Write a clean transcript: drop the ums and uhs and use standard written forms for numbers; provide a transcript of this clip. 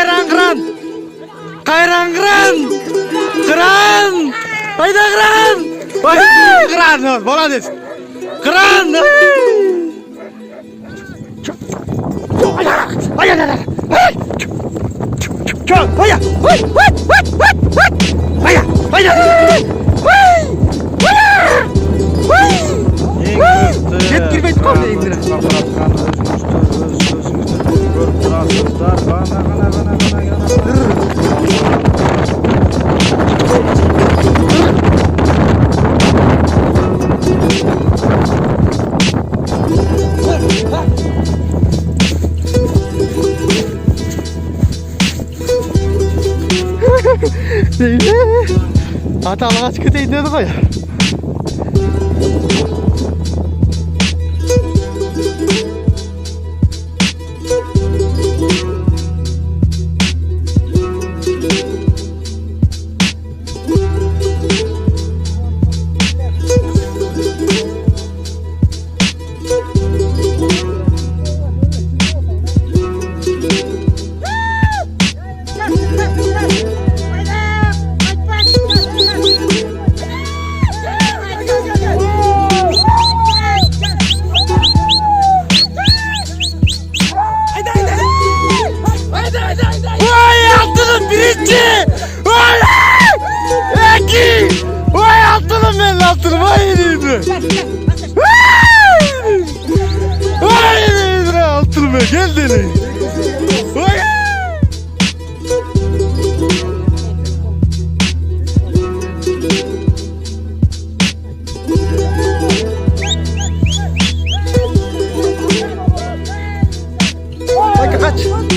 Kayran kıran. Kayran kıran. Kıran. Haydi kıran. Haydi kıran. Молодец. Kıran. Jet girmeydi kaldı elimine. Değil mi? Hatta Allah'a çıkı değil dedik o ya. Vay altınım ben altınım vay yediğimde. Vay yediğimde altınım ben gel deli. Vay. Bak kaç.